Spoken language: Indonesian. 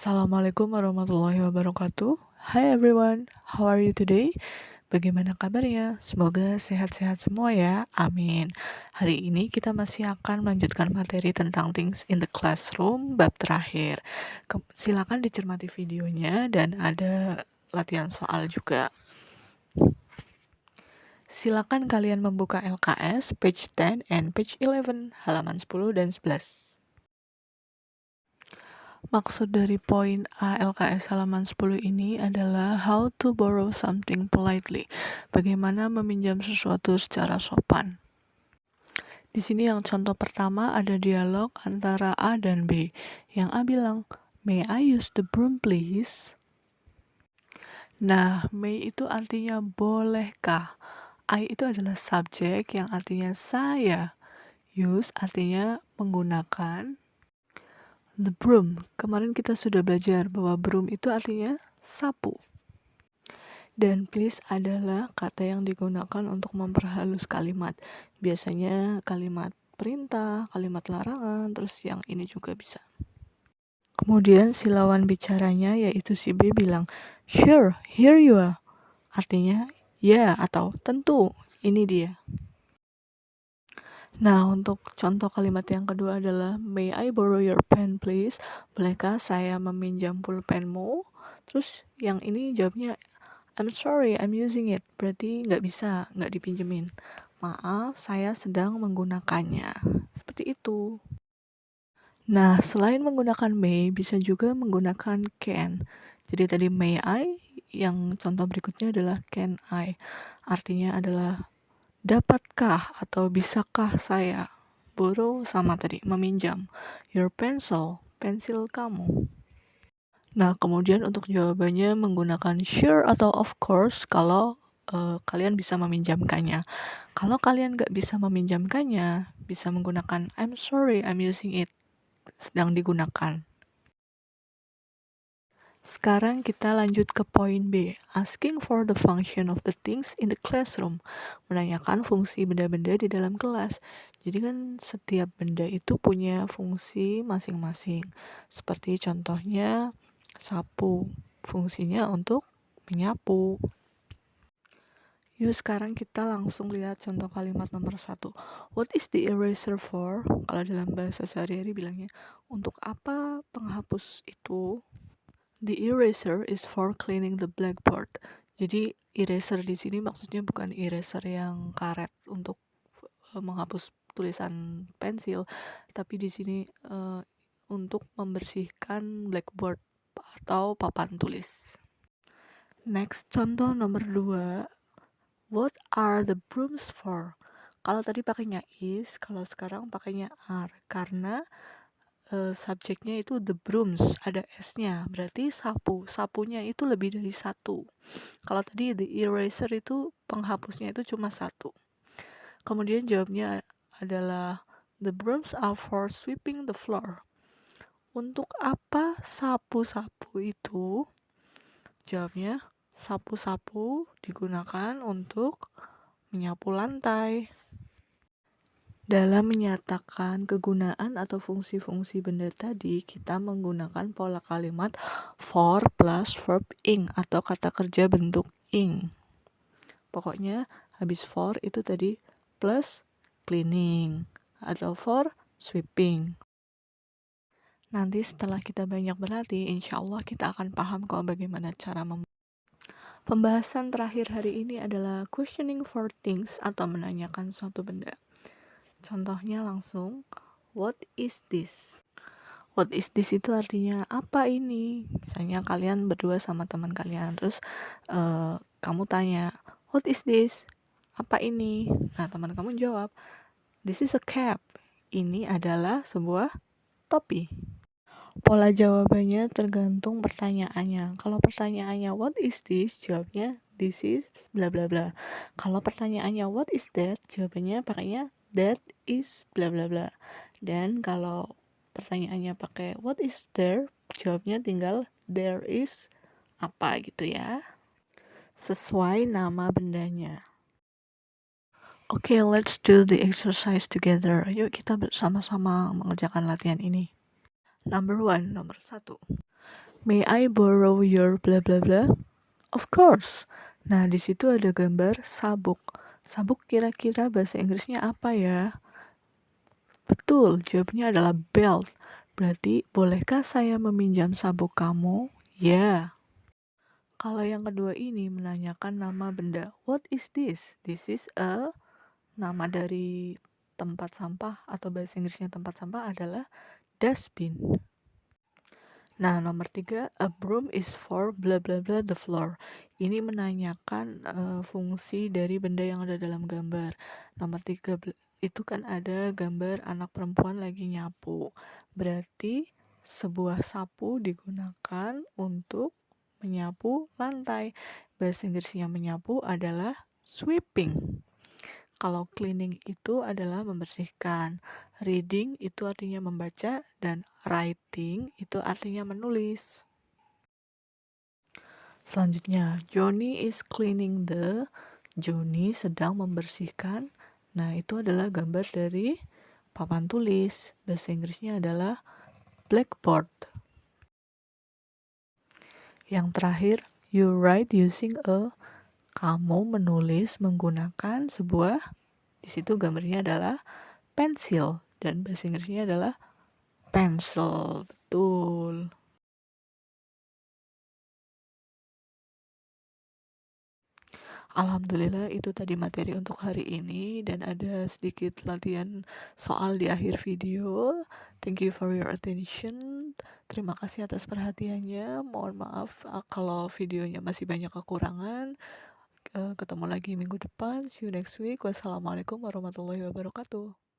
Assalamualaikum warahmatullahi wabarakatuh. Hi everyone, how are you today? Bagaimana kabarnya? Semoga sehat-sehat semua ya, amin. Hari ini kita masih akan melanjutkan materi tentang things in the classroom, bab terakhir. Silakan dicermati videonya dan ada latihan soal juga. Silakan kalian membuka LKS page 10 and page 11, halaman 10 dan 11. Maksud dari poin A LKS halaman 10 ini adalah how to borrow something politely. Bagaimana meminjam sesuatu secara sopan. Di sini yang contoh pertama ada dialog antara A dan B. Yang A bilang, "May I use the broom please?" Nah, may itu artinya bolehkah? I itu adalah subjek yang artinya saya. Use artinya menggunakan. The broom, kemarin kita sudah belajar bahwa broom itu artinya sapu. Dan please adalah kata yang digunakan untuk memperhalus kalimat. Biasanya kalimat perintah, kalimat larangan, terus yang ini juga bisa. Kemudian si lawan bicaranya yaitu si B bilang, "Sure, here you are." Artinya, ya atau tentu, ini dia. Nah, untuk contoh kalimat yang kedua adalah may I borrow your pen please? Bolehkah saya meminjam pulpenmu? Terus yang ini jawabnya I'm sorry, I'm using it. Berarti nggak bisa, nggak dipinjemin. Maaf, saya sedang menggunakannya. Seperti itu. Nah, selain menggunakan may, bisa juga menggunakan can. Jadi tadi may I, yang contoh berikutnya adalah can I. Artinya adalah dapatkah atau bisakah saya borrow sama tadi, meminjam your pencil, pensil kamu. Nah, kemudian untuk jawabannya menggunakan sure atau of course kalau kalian bisa meminjamkannya. Kalau kalian nggak bisa meminjamkannya, bisa menggunakan I'm sorry, I'm using it, sedang digunakan. Sekarang kita lanjut ke poin B, asking for the function of the things in the classroom, menanyakan fungsi benda-benda di dalam kelas. Jadi kan setiap benda itu punya fungsi masing-masing. Seperti contohnya sapu, fungsinya untuk menyapu. Yuk sekarang kita langsung lihat contoh kalimat nomor 1. What is the eraser for? Kalau dalam bahasa sehari-hari bilangnya, untuk apa penghapus itu? The eraser is for cleaning the blackboard. Jadi eraser di sini maksudnya bukan eraser yang karet untuk menghapus tulisan pensil, tapi di sini untuk membersihkan blackboard atau papan tulis. Next, contoh nomor 2. What are the brooms for? Kalau tadi pakainya is, kalau sekarang pakainya are, karena subjeknya itu the brooms, ada S-nya, berarti sapu. Sapunya itu lebih dari satu. Kalau tadi the eraser itu penghapusnya itu cuma satu. Kemudian jawabnya adalah the brooms are for sweeping the floor. Untuk apa sapu-sapu itu? Jawabnya sapu-sapu digunakan untuk menyapu lantai. Dalam menyatakan kegunaan atau fungsi-fungsi benda tadi, kita menggunakan pola kalimat for plus verb ing atau kata kerja bentuk ing. Pokoknya habis for itu tadi plus cleaning atau for sweeping. Nanti setelah kita banyak berlatih, insya Allah kita akan paham kok bagaimana cara Pembahasan terakhir hari ini adalah questioning for things atau menanyakan suatu benda. Contohnya langsung, what is this? What is this itu artinya apa ini? Misalnya kalian berdua sama teman kalian, terus kamu tanya, what is this? Apa ini? Nah, teman kamu jawab, this is a cap. Ini adalah sebuah topi. Pola jawabannya tergantung pertanyaannya. Kalau pertanyaannya what is this? Jawabnya this is bla bla bla. Kalau pertanyaannya what is that? Jawabannya pakainya that is bla bla bla. Dan kalau pertanyaannya pakai what is there? Jawabnya tinggal there is apa gitu ya. Sesuai nama bendanya. Okay, let's do the exercise together. Yuk kita bersama-sama mengerjakan latihan ini. Nomor 1. May I borrow your bla bla bla? Of course. Nah, di situ ada gambar sabuk. Sabuk kira-kira bahasa Inggrisnya apa ya? Betul, jawabnya adalah belt. Berarti, bolehkah saya meminjam sabuk kamu? Ya. Kalau yang kedua ini menanyakan nama benda. What is this? This is a nama dari tempat sampah atau bahasa Inggrisnya tempat sampah adalah dustbin. Nah, nomor 3, a broom is for bla bla bla the floor. Ini menanyakan fungsi dari benda yang ada dalam gambar. Nomor 3 itu kan ada gambar anak perempuan lagi nyapu. Berarti sebuah sapu digunakan untuk menyapu lantai. Bahasa Inggrisnya menyapu adalah sweeping. Kalau cleaning itu adalah membersihkan, reading itu artinya membaca, dan writing itu artinya menulis. Selanjutnya, Johnny is cleaning the. Johnny sedang membersihkan. Nah, itu adalah gambar dari papan tulis. Bahasa Inggrisnya adalah blackboard. Yang terakhir, you write using a. Kamu menulis menggunakan sebuah. Di situ gambarnya adalah pensil dan bahasa Inggrisnya adalah pencil. Betul. Alhamdulillah itu tadi materi untuk hari ini dan ada sedikit latihan soal di akhir video. Thank you for your attention. Terima kasih atas perhatiannya. Mohon maaf kalau videonya masih banyak kekurangan. Ketemu lagi minggu depan. See you next week. Wassalamualaikum warahmatullahi wabarakatuh.